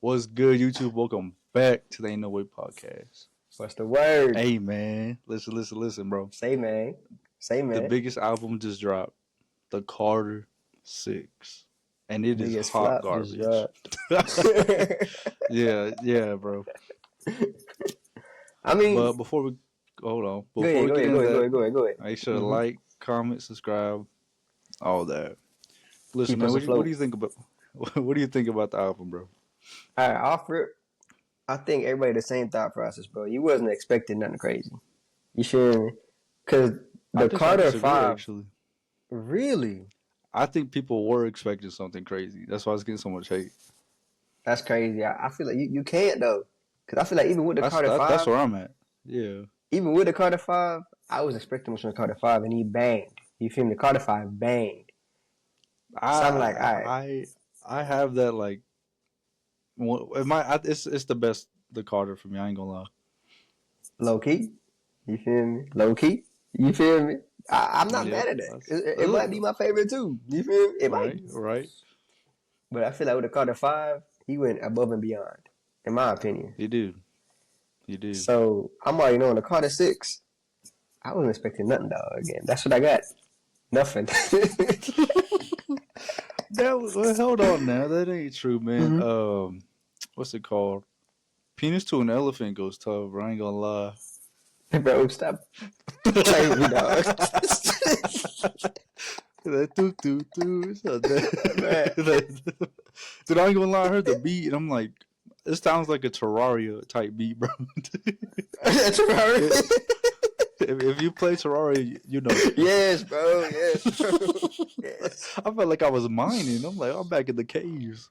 What's good, YouTube? Welcome back to the Ain't No Way podcast. What's the word? Hey, man. Listen, bro. Say, man. The biggest album just dropped, The Carter 6. And it is Biggest hot flop just garbage. yeah, bro. I mean, But before we hold on, go ahead. make sure to like, comment, subscribe, all that. Listen, Keep man, us what afloat. do you think about what do you think about the album, bro? All right, Alfred, I think everybody the same thought process, bro. You wasn't expecting nothing crazy. You feel me? Because the Carter 5, actually. really? I think people were expecting something crazy. That's why it's getting so much hate. That's crazy. I feel like you can't, though. Because I feel like even with the Carter 5. That's where I'm at. Yeah. Even with the Carter 5, I was expecting from the Carter 5, and he banged. You feel me? The Carter 5 banged. So I'm like, all right. I have that, like, it's the best, the Carter, for me. I ain't gonna lie. Low key. You feel me? Low key. You feel me? I'm not mad at that. It might be my favorite too. You feel me? It might. Right. But I feel like with the Carter 5, he went above and beyond, in my opinion. He did. So I'm already knowing the Carter 6. I wasn't expecting nothing, dog. Again, that's what I got. Nothing. Hold on now. That ain't true, man. Mm-hmm. What's it called? Penis to an Elephant goes tough, bro. I ain't gonna lie. Bro, stop playing me, dog. That Dude, I ain't gonna lie. I heard the beat and I'm like, this sounds like a Terraria type beat, bro. Terraria. If you play Terraria, you know. Yes, bro. Yes. I felt like I was mining. I'm like, I'm back in the caves.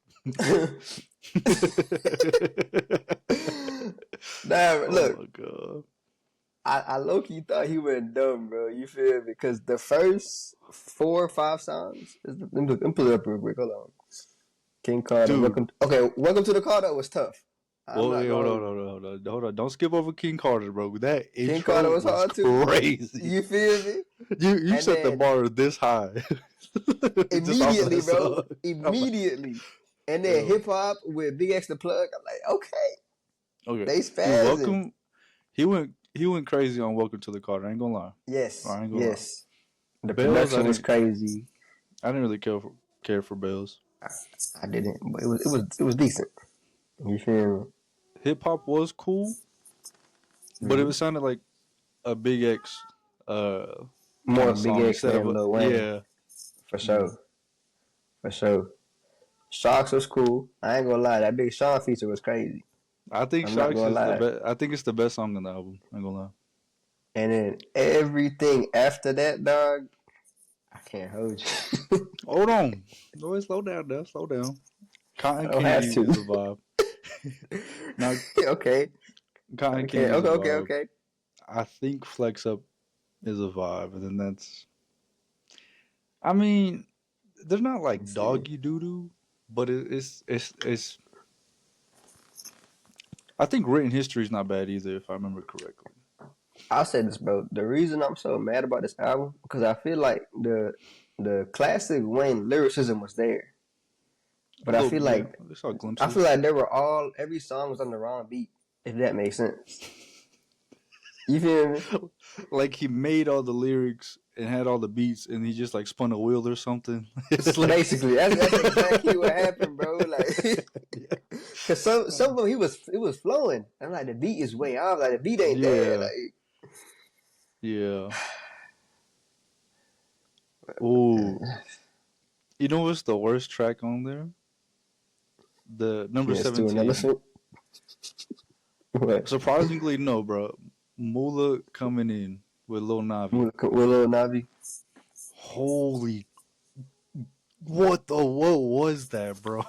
Nah, look. Oh my God. I low-key thought he went dumb, bro. You feel me? Because the first 4 or 5 songs, let me pull it up real quick. Hold on. King Carter. Welcome to the Carter was tough. Hold on. Don't skip over King Carter, bro. That King intro Carter was hard too. Crazy. You feel me? You set the bar this high. Immediately, bro. Immediately. And then hip hop with Big X the Plug. I'm like, okay. They spazzing. He went crazy on Welcome to the Carter. I ain't gonna lie. Yes. I ain't gonna lie. The production was crazy. I didn't really care for Bells. I didn't, but it was decent. You feel me? Hip hop was cool, but it sounded like a Big X. More Big X than Lil Wayne. Yeah, for sure. Sharks was cool. I ain't gonna lie, that Big Sean feature was crazy. I think Sharks is the best. I think it's the best song on the album. I ain't gonna lie. And then everything after that, dog, I can't hold you. Hold on. No, slow down, there. Slow down. Cotton Candy is a vibe. Now, okay. Cotton Candy is a vibe. Okay. I think Flex Up is a vibe, and then that's. I mean, they're not like doggy doo doo, but it's. I think Written History is not bad either, if I remember correctly. I'll say this, bro. The reason I'm so mad about this album because I feel like the classic Wayne lyricism was there, but I feel like they were every song was on the wrong beat. If that makes sense, you feel me? Like he made all the lyrics and had all the beats, and he just like spun a wheel or something. Basically, that's exactly what happened, bro. Like, cause some of them it was flowing. I'm like, the beat is way off. Like the beat ain't there. Like, yeah. Ooh. You know what's the worst track on there? The number 17. What? Surprisingly, no, bro. Moolah coming in with Lil Navi. Holy. What was that, bro?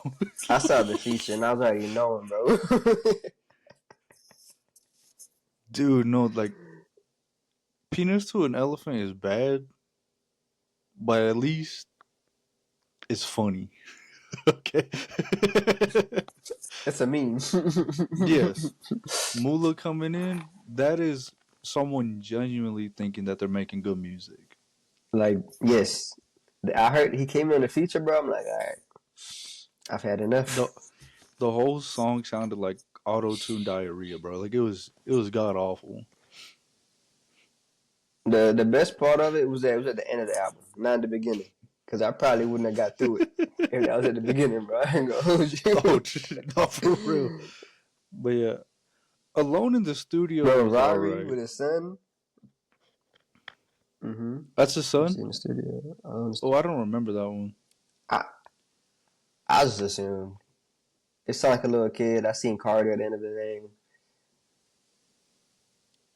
I saw the feature and I was already knowing, bro. Dude, no, like, Penis to an Elephant is bad, but at least it's funny. Okay. It's a meme. Yes. Moolah coming in, that is someone genuinely thinking that they're making good music. Like, yes. I heard he came in the feature, bro. I'm like, all right. I've had enough. the whole song sounded like auto-tune diarrhea, bro. Like it was god awful. The best part of it was that it was at the end of the album, not the beginning. Because I probably wouldn't have got through it if that was at the beginning, bro. I ain't gonna hold you. Oh, no, for real. But yeah, Alone in the Studio bro, was Rari alright. with his son. Mm-hmm. That's his son? In the studio. Oh, I don't remember that one. I just assumed. It sounded like a little kid. I seen Carter at the end of the name.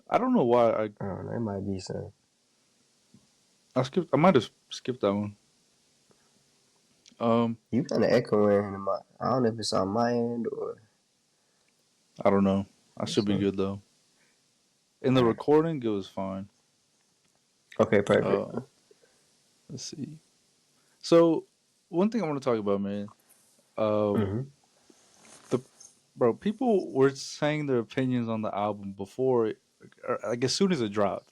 I don't know why I don't know. It might be son. I might have skipped that one. You kind of echoing in my. I don't know if it's on my end or. I don't know. I should be good though. In the recording, it was fine. Okay, perfect. Let's see. So, one thing I want to talk about, man. Bro, people were saying their opinions on the album before, like as soon as it dropped.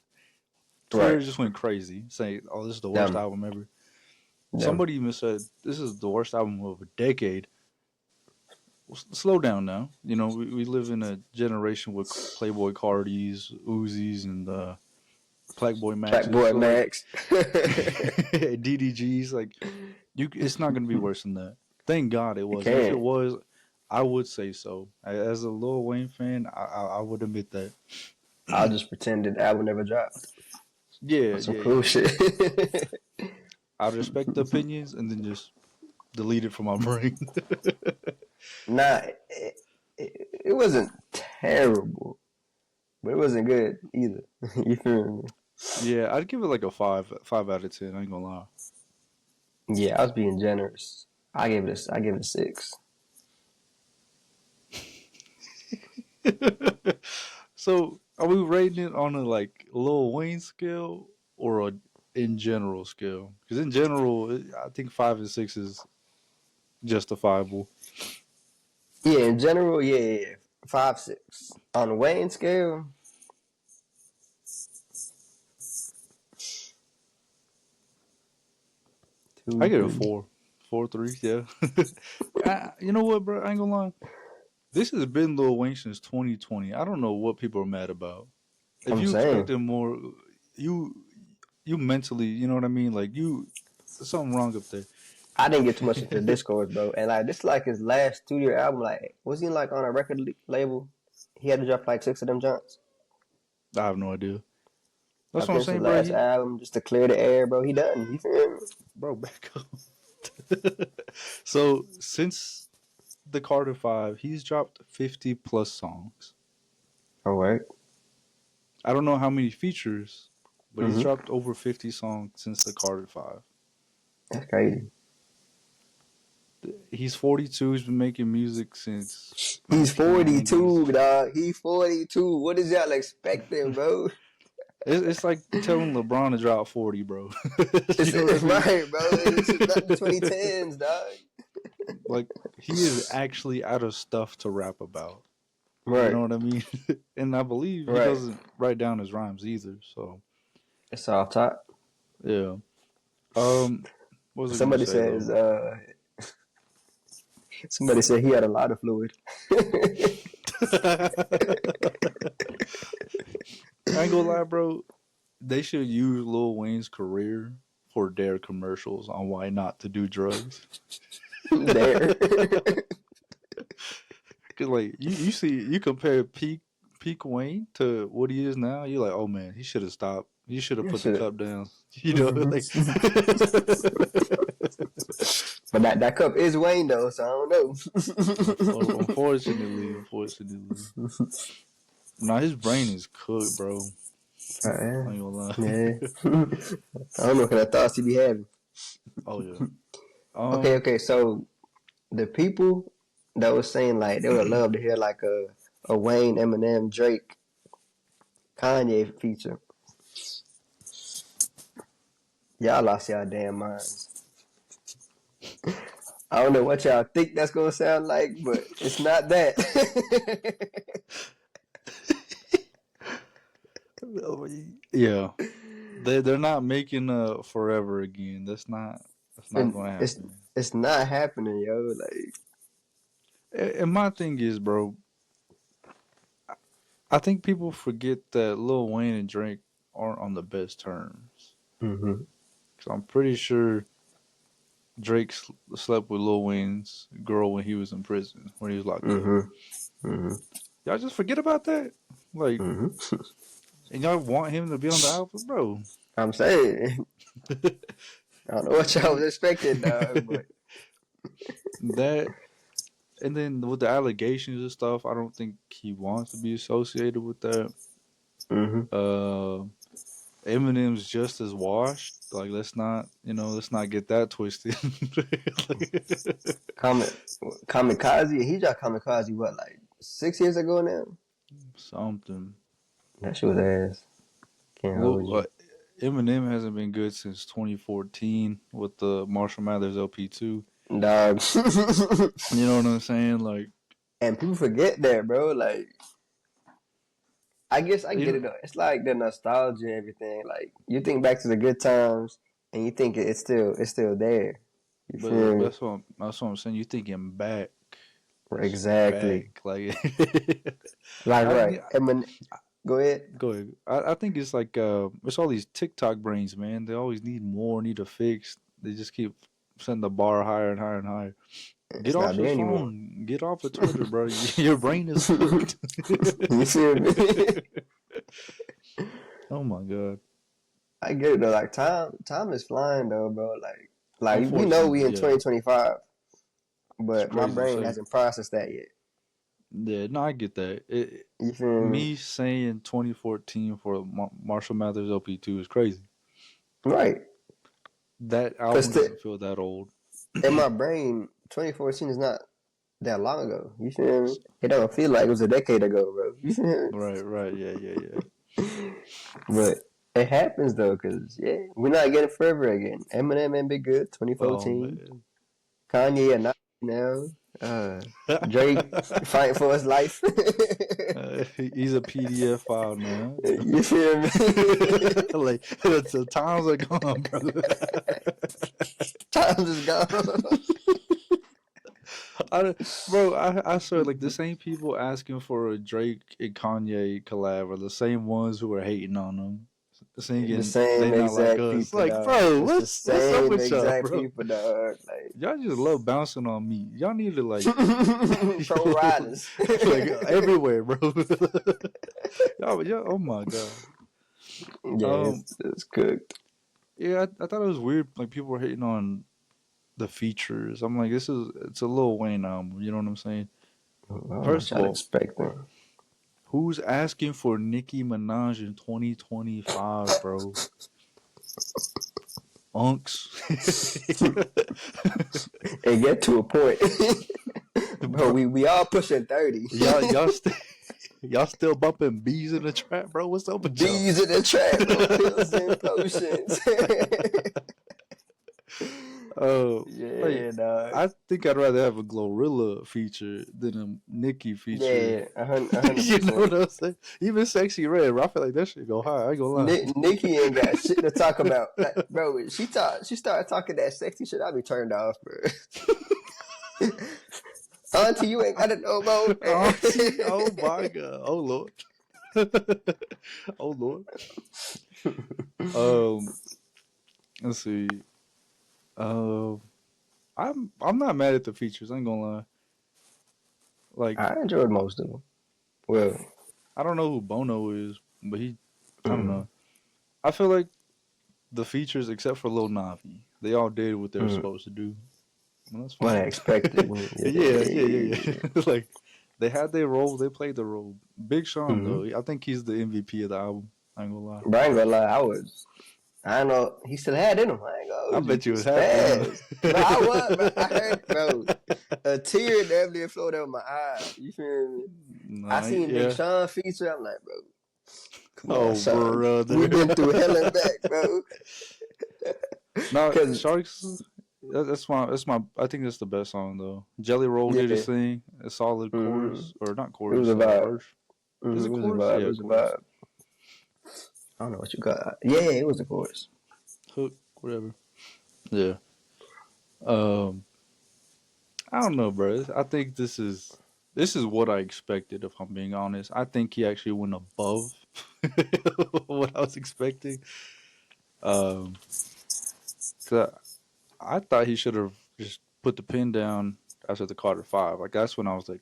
Twitter just went crazy, saying, "Oh, this is the worst album ever." Somebody even said, "This is the worst album of a decade." Well, slow down now. You know, we live in a generation with Playboy Cardis, Uzis, and Blackboy Maxes. Blackboy Max. DDGs. Like, it's not going to be worse than that. Thank God it was. If it was, I would say so. As a Lil Wayne fan, I would admit that. I'll just pretend that the album never dropped. Yeah, some cool shit. I'd respect the opinions and then just delete it from my brain. Nah, it wasn't terrible, but it wasn't good either. You feel me? Yeah, I'd give it like a 5 out of 10. I ain't gonna lie. Yeah, I was being generous. I give it a 6. So, are we rating it on a like Lil Wayne scale or a in general scale? Because in general, I think 5 and 6 is justifiable. Yeah, in general, yeah. 5, 6. On the Wayne scale, I give it a 4. 4, 3, yeah. You know what, bro? I ain't gonna lie. This has been Lil Wayne since 2020. I don't know what people are mad about. If you expected more, you mentally, you know what I mean? Like there's something wrong up there. I didn't get too much into the Discord, bro. And like this, is like his last studio album. Like, was he like on a record label? He had to drop like 6 of them joints. I have no idea. That's what I'm saying, bro. Last album just to clear the air, bro. He done. You feel me? Bro, back up. So since the Carter 5, he's dropped 50 plus songs. All right. I don't know how many features, but he's dropped over 50 songs since the Carter 5. That's crazy. He's 42. He's been making music since. He's 42, dog. He's 42. What is y'all expecting, bro? It's like telling LeBron to drop 40, bro. It's right, bro. It's not the 2010s, dog. Like, he is actually out of stuff to rap about. Right. You know what I mean? And I believe he doesn't write down his rhymes either, so. It's off top. Yeah. Somebody says, somebody said he had a lot of fluid. I ain't gonna lie, bro. They should use Lil Wayne's career for their commercials on why not to do drugs. There. Cause like you compare peak Wayne to what he is now, you're like, oh man, he should have stopped. He should have put the cup down. You know, like. But that cup is Wayne though, so I don't know. Unfortunately. Nah, his brain is cooked, bro. I ain't gonna lie. Yeah. I don't know what kind of thoughts he be having. Oh yeah. Okay. So the people that was saying like they would love to hear like a Wayne, Eminem, Drake, Kanye feature. Y'all lost y'all damn minds. I don't know what y'all think that's gonna sound like, but it's not that. Yeah, they're not making Forever again. That's not gonna happen. It's not happening, yo. Like, And my thing is, bro, I think people forget that Lil Wayne and Drake aren't on the best terms. Mm-hmm. Cause I'm pretty sure Drake slept with Lil Wayne's girl when he was in prison, when he was locked up. Mm-hmm. Y'all just forget about that? Like, Mm-hmm. and y'all want him to be on the album, bro? I'm saying, I don't know what y'all was expecting, dog, but that, and then with the allegations and stuff, I don't think he wants to be associated with that. mm-hmm. Eminem's just as washed. Like, let's not get that twisted. Kamikaze, he dropped Kamikaze, what, like 6 years ago now? Something. That shit was ass. Can't hold you. Eminem hasn't been good since 2014 with the Marshall Mathers LP2. Dog. You know what I'm saying? Like, and people forget that, bro. Like, I guess I get it though. It's like the nostalgia and everything. Like, you think back to the good times and you think it's still there. You feel me? That's what I'm saying. You thinking back. Exactly. Back. Like, right. Go ahead. Go ahead. I think it's like it's all these TikTok brains, man. They always need more, need a fix. They just keep setting the bar higher and higher and higher. Get off your phone. Get off of Twitter, bro. Your brain is fucked. You feel me? Oh my god. I get it though. Like time is flying though, bro. Like we know we in 2025, but my brain hasn't processed that yet. Yeah, no, I get that. You feel me saying 2014 for Marshall Mathers LP2 is crazy. Right. That album doesn't feel that old. In my brain, 2014 is not that long ago. You feel me? It don't feel like it was a decade ago, bro. You feel me? Right. Yeah. But it happens though, cause we're not getting forever again. Eminem ain't been good. 2014. Oh, Kanye and not now. Drake fighting for his life. He's a PDF file now. You feel me? Like the times are gone, bro. Times is gone. I swear, like the same people asking for a Drake and Kanye collab are the same ones who are hating on them. Singing, the same exact like people, like, bro, what's up with y'all, bro? People, dog. Like, y'all just love bouncing on me. Y'all need to like pro riders, like everywhere, bro. y'all, oh my god. Yeah, it's cooked. Yeah, I thought it was weird. Like people were hating on the features. I'm like, it's a Lil Wayne album. You know what I'm saying? First of all, expecting. Who's asking for Nicki Minaj in 2025, bro? Unks. And get to a point. Bro, we all pushing 30. Y'all still bumping bees in the trap, bro? What's up with bees in the trap? Pills and potions. Yeah, dog. I think I'd rather have a Glorilla feature than a Nicki feature. Yeah, 100%. You know what I'm saying? Even Sexy Red, bro, I feel like that shit go high. I ain't gonna lie. Nicki ain't got shit to talk about. Like, bro, she started talking that sexy shit, I'd be turned off, bro. Auntie, you ain't got it no more. Auntie, oh my god. Oh Lord. Oh Lord. Let's see. I'm not mad at the features. I ain't gonna lie. Like I enjoyed most of them. Well, I don't know who Bono is, but I don't know. I feel like the features, except for Lil Navi, they all did what they were supposed to do. Well, that's fine. What I expected. Yeah. Like they had their role, they played the role. Big Sean though, I think he's the MVP of the album. I ain't gonna lie. But I ain't gonna lie, I don't know. He still had in him. I bet you was happy. But I was. Bro, I heard, bro, a tear definitely flowed down my eye. You feel me? I seen Big Sean feature. I'm like, bro. Brother. We've been through hell and back, bro. No, Sharks. That's my. I think that's the best song though. Jelly Roll did his thing. A solid chorus, or not chorus. It was a vibe. It was a vibe. I don't know what you got. Yeah, it was a chorus. Hook, whatever. Yeah. I don't know, bro. I think this is what I expected. If I'm being honest, I think he actually went above what I was expecting. Um, 'Cause I thought he should have just put the pin down after the Carter Five. Like that's when I was like,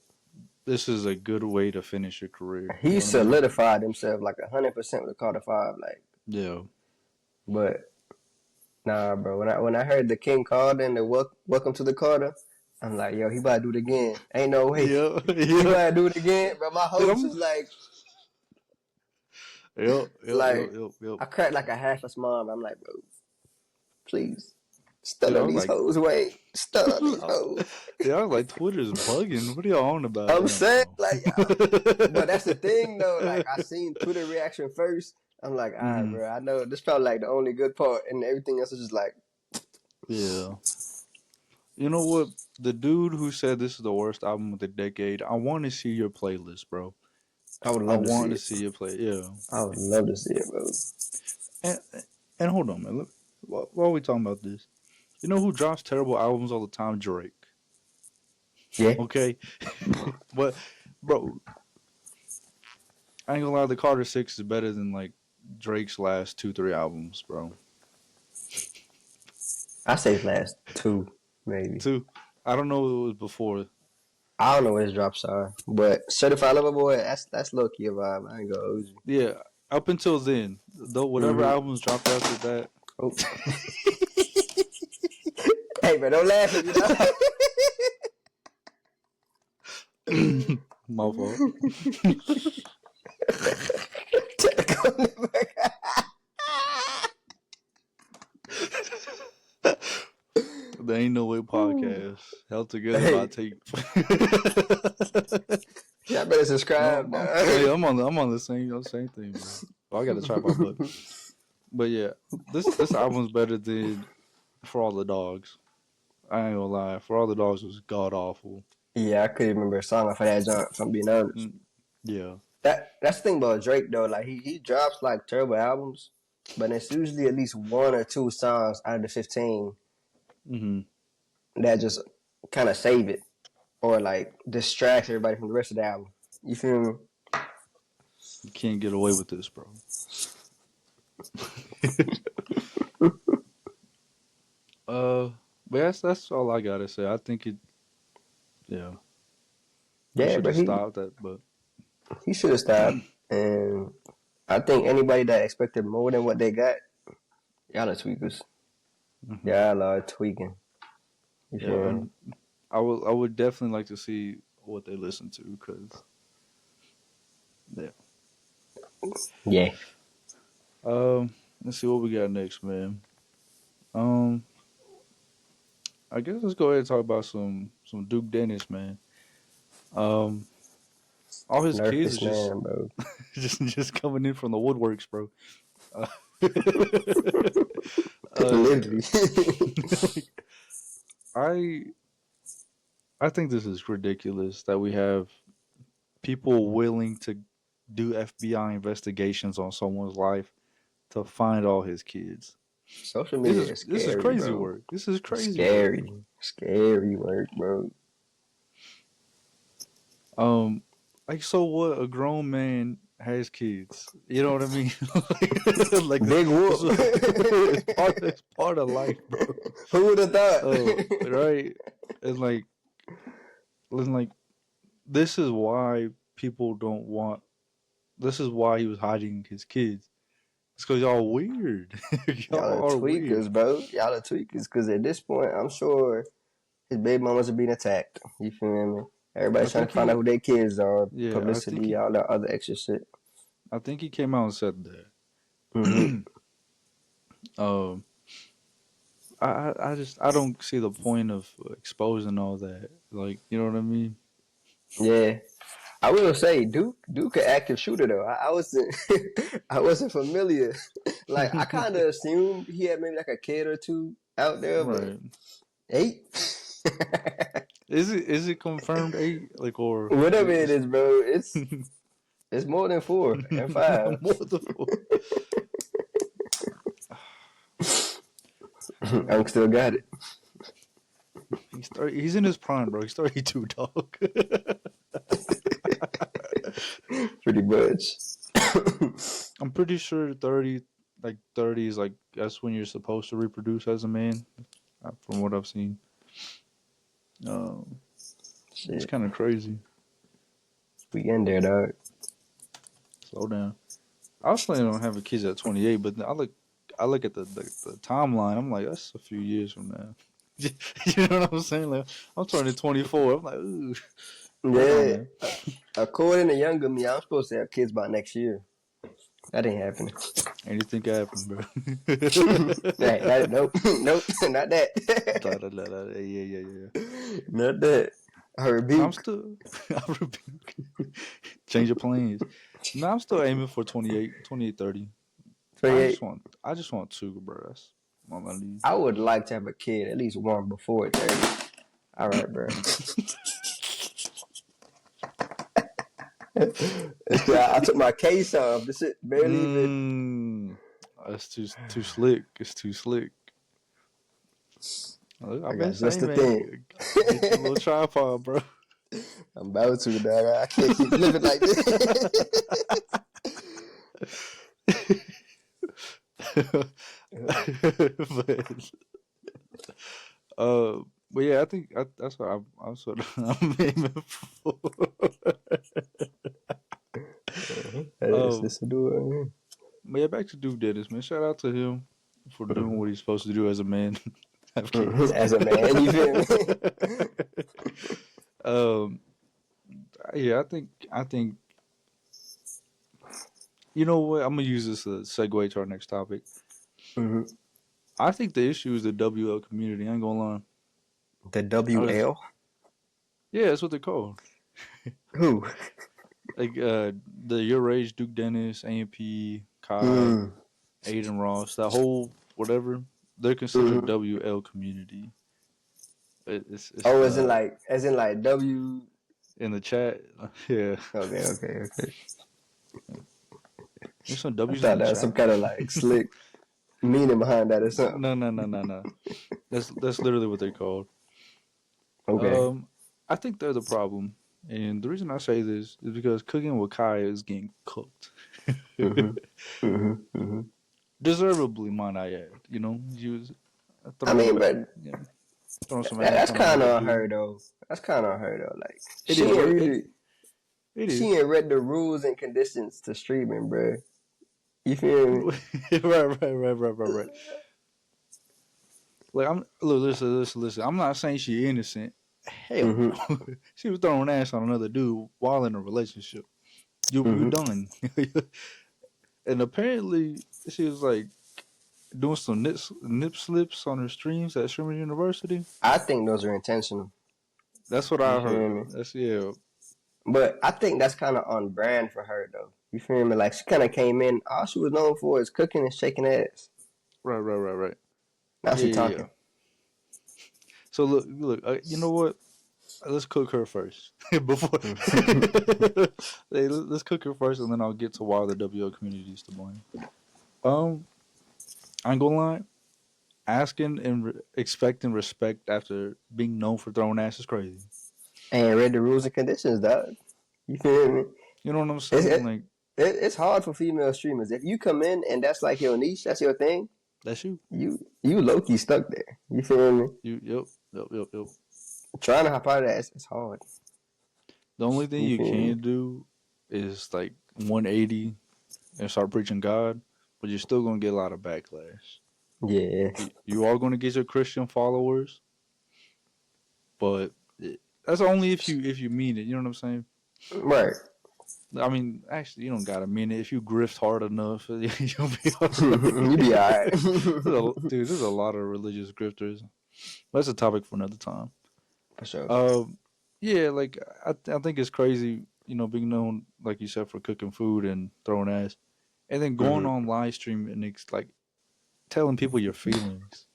this is a good way to finish your career. You He know what I mean? solidified himself like 100% with the Carter Five, like. Yeah. But nah, bro. When I heard the King called in the welcome to the Carter, I'm like, yo, he about to do it again. Ain't no way. Yeah. He Yeah. about to do it again. But my host is like, Yep. Yep. Yep. like Yep. Yep. I cracked like a half a smile. I'm like, bro, please. Stun Yeah. I on was these like, hoes, Wayne. Stun on these hoes. yeah. I was like, Twitter's bugging. What are y'all on about? I'm saying, Now? like, but that's the thing, though. Like, I seen Twitter reaction first. I'm like, all right, bro. I know this felt like the only good part, and everything else is just like, Yeah. You know what? The dude who said this is the worst album of the decade, I want to see your playlist, bro. I would I love to see want to it. see your play. Yeah. I would love to see it, bro. And and hold on, man. Look, while we talking about this, you know who drops terrible albums all the time? Drake. Yeah. Okay. But, bro, I ain't gonna lie. The Carter Six is better than like Drake's last 2-3 albums, bro. I say last two, maybe. Two. I don't know what it was before. I don't know what his drops are, but Certified Lover Boy, that's low key a vibe. I ain't gonna hold you. Yeah. Up until then, though, whatever albums dropped after that. Oh. Hey, man, don't laugh at me, dog. My fault. There ain't no way podcast. Held together by tape. Y'all better subscribe. I'm on the same thing, bro. Well, I gotta try my butt. But yeah, this album's better than For All the Dogs. I ain't gonna lie. For All the Dogs was god awful. Yeah, I couldn't remember a song off of that jump, if I'm being honest. Yeah. That's the thing about Drake though. Like he drops like terrible albums, but it's usually at least 1 or 2 songs out of the 15 that just kind of save it or like distract everybody from the rest of the album. You feel me? You can't get away with this, bro. But that's all I gotta say. I think it. Yeah. Yeah, should have stopped that, but he should have stopped. And I think anybody that expected more than what they got, y'all are tweakers. Y'all are tweaking. Yeah, I would definitely like to see what they listen to, because yeah. Let's see what we got next, man. I guess let's go ahead and talk about some Duke Dennis, man. All his kids are just coming in from the woodworks, bro. Literally. I think this is ridiculous that we have people willing to do FBI investigations on someone's life to find all his kids. Social media is scary, this is crazy bro. work. This is crazy. Scary work, bro. Like, so what? A grown man has kids. You know what I mean? like big whoop. It's part of life, bro. Who would have thought? Right? And like, this is why people don't want. This is why he was hiding his kids. It's because y'all weird. y'all are tweakers, weird. Bro. Y'all are tweakers. Because at this point, I'm sure his baby mamas are being attacked. You feel me? Everybody's trying to find out who their kids are. Yeah, publicity, all that other extra shit. I think he came out and said that. I don't see the point of exposing all that. Like, you know what I mean? Yeah. I will say Duke an active shooter though. I wasn't familiar. Like I kind of assumed he had maybe like a kid or two out there, but 8. Is it confirmed 8? Like, or whatever it is, bro. It's more than 4 and 5. More than 4. I still got it. He's in his prime, bro. He's 32, dog. Pretty much. I'm pretty sure 30 is like that's when you're supposed to reproduce as a man, from what I've seen. It's kind of crazy. We in there, dog. Slow down. I was planning on having kids at 28, but I look at the timeline. I'm like, that's a few years from now. You know what I'm saying? Like, I'm turning 24. I'm like, ooh. Yeah. According to younger me, I'm supposed to have kids by next year. That ain't happening. Anything can happen, bro. Nope, not that. Yeah. Not that. I rebuke. I rebuke. Change your plans. No, I'm still aiming for 28, 30. 28. I just want 2, bro. That's all I need. I would like to have a kid, at least one before 30. All right, bro. I took my case off. This shit barely even. That's too slick. It's too slick. That's the thing. Get a little tripod, bro. I'm about to, dog. I can't keep living like this. But yeah, I think that's what I'm aiming for. This to do it, man. But yeah, back to Duke Dennis, man. Shout out to him for doing what he's supposed to do as a man. As a man, you feel me? Yeah, I think. You know what? I'm gonna use this as a segue to our next topic. Mm-hmm. I think the issue is the WL community. I ain't gonna lie. The WL? Yeah, that's what they're called. Who? Like the Your Age, Duke Dennis, AMP, Kai, Aiden Ross, that whole whatever. They're considered WL community. It's as in like W in the chat. Yeah. Okay. There's some W's. I thought that was some kind of like slick meaning behind that or something. No. That's literally what they're called. Okay. I think they're the problem, and the reason I say this is because Cooking with Kai is getting cooked. Deservedly, might I add. You know, but that's kind of on her though. Like she ain't read the rules and conditions to streaming, bro. You feel me? Right. Like listen. I'm not saying she's innocent. Hell no. She was throwing ass on another dude while in a relationship. You done. And apparently she was like doing some nip slips on her streams at Sherman University. I think those are intentional. That's what I heard. But I think that's kind of on brand for her though. You feel me? Like she kind of came in. All she was known for is cooking and shaking ass. Right. Now she talking. Yeah. So look. You know what? Let's cook her first before. Let's cook her first, and then I'll get to why the WL community is to blame. I ain't gonna lie. Asking and expecting respect after being known for throwing ass is crazy. And read the rules and conditions, dog. You feel me? You know what I'm saying? It's hard for female streamers. If you come in and that's like your niche, that's your thing. That's you. You low-key stuck there. You feel me? Yep. Trying to hop out of that is hard. The only thing you can do is like 180 and start preaching God, but you're still gonna get a lot of backlash. Yeah. You are gonna get your Christian followers, but that's only if you mean it. You know what I'm saying? Right. I mean, actually, you don't gotta mean it. If you grift hard enough, you'll be alright. You'll be alright. Dude, there's a lot of religious grifters. That's a topic for another time. For sure. Yeah, like I think it's crazy, you know, being known, like you said, for cooking food and throwing ass, and then going on live stream and like telling people your feelings.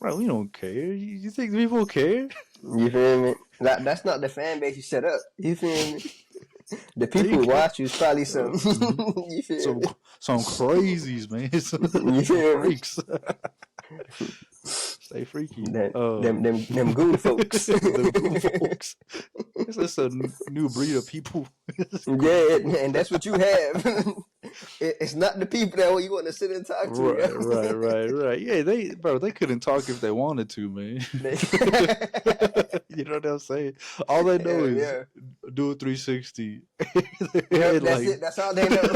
Bro, we don't care. You think people care? You feel me? That's not the fan base you set up. You feel me? The people who watch you is probably some. You feel me? Some crazies, man. You feel me? Freaks. Stay freaky. Them goon folks. Them goon folks. It's a new breed of people. Yeah, and that's what you have. It's not the people that you want to sit and talk to. Right. Yeah, they couldn't talk if they wanted to, man. You know what I'm saying? All they know is do a 360. Yep, that's it. That's all they know.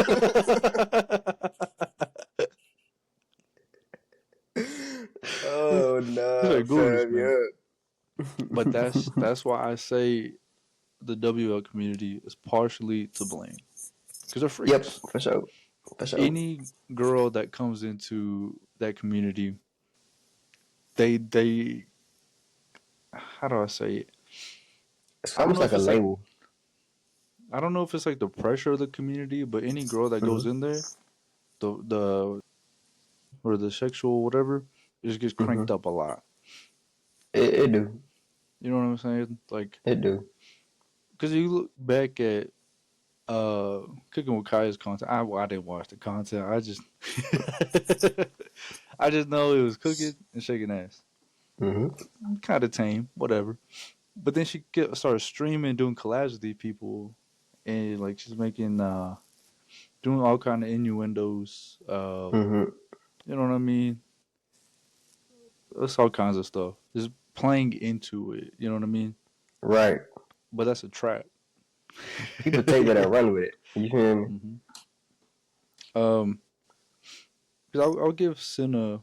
Oh no, fam, yeah. But that's why I say the WL community is partially to blame because they're freaks. Yep, for sure. Any girl that comes into that community, they how do I say it? It's almost like a label. I don't know if it's like the pressure of the community, but any girl that goes in there, the or the sexual whatever, it just gets cranked up a lot. It do. You know what I'm saying? Like it do. Because you look back at Cooking with Kaya's content. I didn't watch the content. I just know it was cooking and shaking ass. Kind of tame, whatever. But then she started streaming, doing collabs with these people, and like she's making, doing all kind of innuendos. You know what I mean? It's all kinds of stuff. Just playing into it. You know what I mean? Right. But that's a trap. People take that and run with it. You hear me? Because I'll give Senna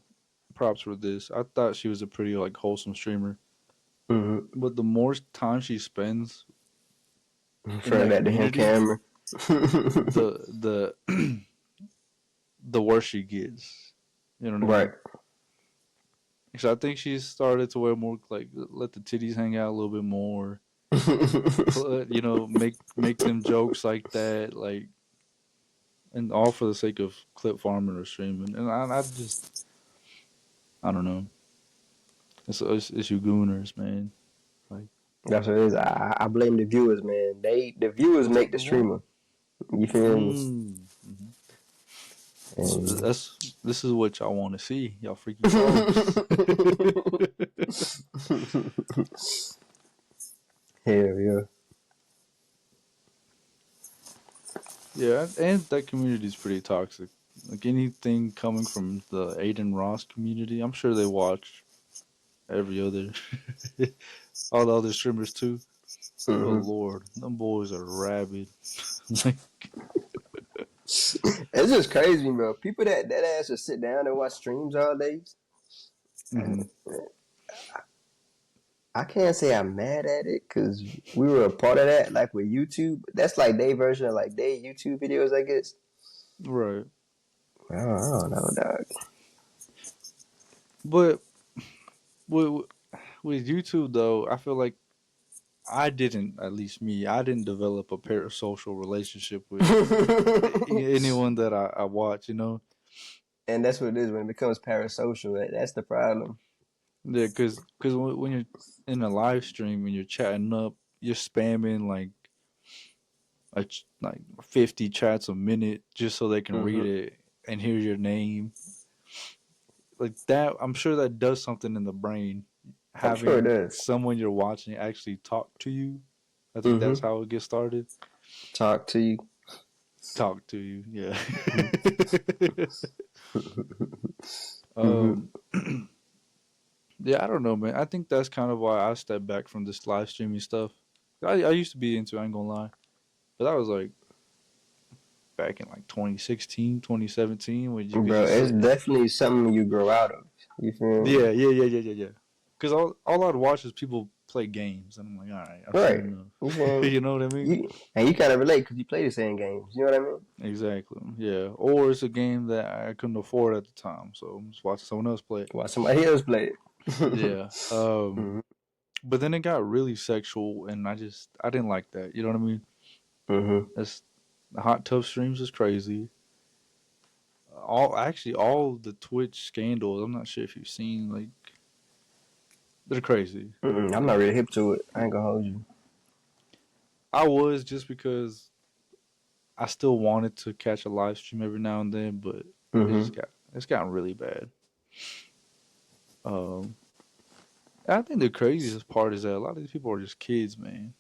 props for this. I thought she was a pretty like wholesome streamer. But the more time she spends in front of that damn camera, the worse she gets. You know what I mean? Right. So I think she started to wear more like let the titties hang out a little bit more. You know, make them jokes like that, like, and all for the sake of clip farming or streaming. And I don't know. It's you gooners, man. Like that's what it is. I blame the viewers, man. The viewers make the streamer. You feel me? This is what y'all want to see, y'all freaky folks. Hell yeah. Yeah, and that community is pretty toxic. Like anything coming from the Aiden Ross community, I'm sure they watch every other, all the other streamers too. Oh Lord, them boys are rabid. Like, it's just crazy, bro. People that ass just sit down and watch streams all day. I can't say I'm mad at it because we were a part of that, like with YouTube. That's like their version of like their YouTube videos, I guess. Right. I don't know, dog. But with YouTube though, I feel like I didn't develop a parasocial relationship with anyone that I watch, you know. And that's what it is when it becomes parasocial. That's the problem. Yeah, because when you're in a live stream and you're chatting up, you're spamming like 50 chats a minute just so they can read it and hear your name. Like that, I'm sure that does something in the brain. Having someone you're watching actually talk to you. I think that's how it gets started. Talk to you, yeah. Yeah, I don't know, man. I think that's kind of why I stepped back from this live streaming stuff. I used to be into it, I ain't gonna lie. But that was like back in like 2016, 2017. When you it's definitely something you grow out of. You feel me? Yeah. Because all I'd watch is people play games. And I'm like, all right. Right. You know what I mean? And you kind of relate because you play the same games. You know what I mean? Exactly. Yeah. Or it's a game that I couldn't afford at the time. So I'm just watching someone else play it. Watch somebody else play it. Yeah. But then it got really sexual, and I didn't like that. You know what I mean? That's the Hot Tub streams is crazy. All the Twitch scandals. I'm not sure if you've seen, like, they're crazy. I'm not really hip to it. I ain't gonna hold you. I was, just because I still wanted to catch a live stream every now and then, but it's gotten really bad. Um, I think the craziest part is that a lot of these people are just kids, man.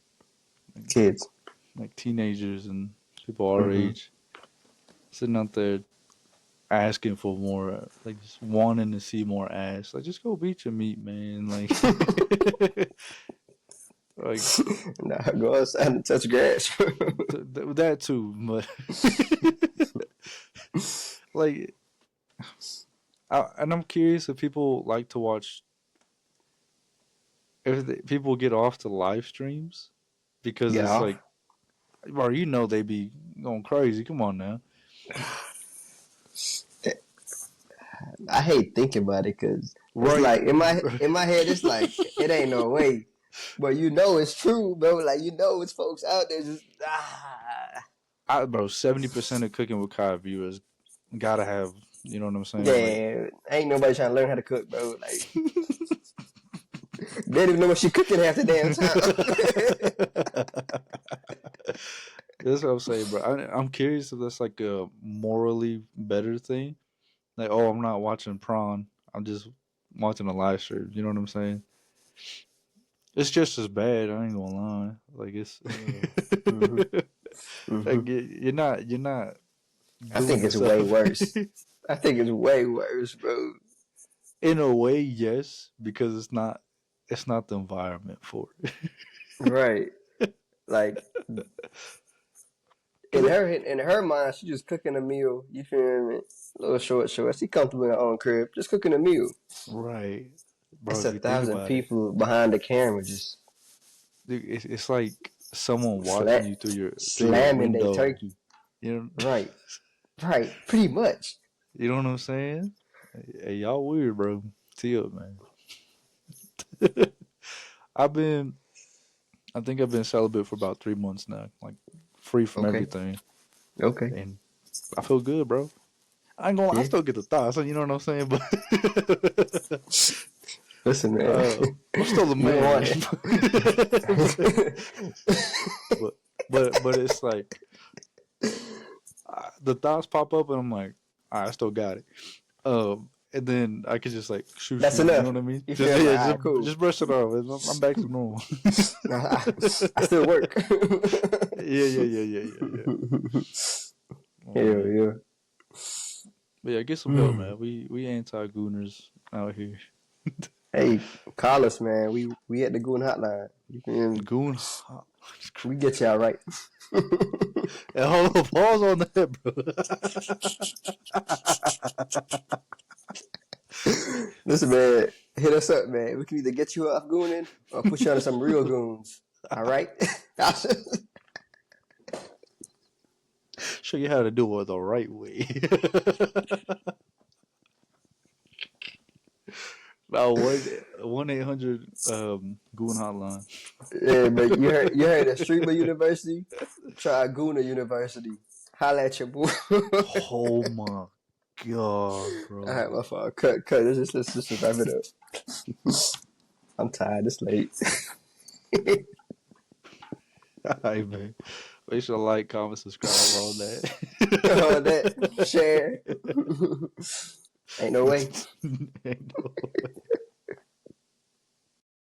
Like, kids, like teenagers and people our age, sitting out there asking for more, like just wanting to see more ass. Like, just go beat your meat, man. Like, like nah, go outside and touch grass. that too, but like, and I'm curious if people like to watch. If people get off to live streams because Get it's off. like, bro, you know they be going crazy. Come on now. I hate thinking about it because it's like in my head, it's like it ain't no way, but you know it's true, bro. Like you know it's folks out there just bro, 70% of Cooking with Kai viewers gotta have, you know what I'm saying? Yeah, like, ain't nobody trying to learn how to cook, bro. Like they don't even know what she cooking half the damn time. That's what I'm saying, bro. I'm curious if that's like a morally better thing. Like, oh, I'm not watching Prawn. I'm just watching a live stream. You know what I'm saying? It's just as bad. I ain't gonna lie. Like it's, like you're not. I think it's way worse. I think it's way worse, bro. In a way, yes, because it's not the environment for it. Right. Like in her mind, she just cooking a meal. You feel me? A little short. She comfortable in her own crib, just cooking a meal. Right. Bro, it's 1,000 people behind the camera just. Dude, it's like someone watching you through your slamming their turkey. You know? Right. Pretty much. You know what I'm saying? Hey, y'all weird, bro. Tee up, man. I think I've been celibate for about 3 months now, like free from everything. Okay. And I feel good, bro. I ain't gonna. I still get the thoughts, you know what I'm saying? But listen, man, I'm still the man. but it's like the thoughts pop up, and I'm like, I still got it. And then I could just like shoot. That's enough. You know what I mean? Just brush it off. I'm back to normal. I still work. Yeah. Yeah. But yeah, get some help, man. We anti-gooners out here. Hey, call us, man. We at the Goon Hotline. Goon. We get y'all right. And hold on, pause on that, bro. Listen, man, hit us up, man. We can either get you off gooning or put you on some real goons. All right? Show you how to do it the right way. About 1-800 Goon Hotline. Yeah, but you heard of Streamer University? Try Gooner University. Holla at your boy. Oh my God, bro. All right, my fault. Cut. Let's just wrap it up. I'm tired. It's late. All right, man. Make sure to like, comment, subscribe, all that. All that. Share. Ain't no way. Ain't no way.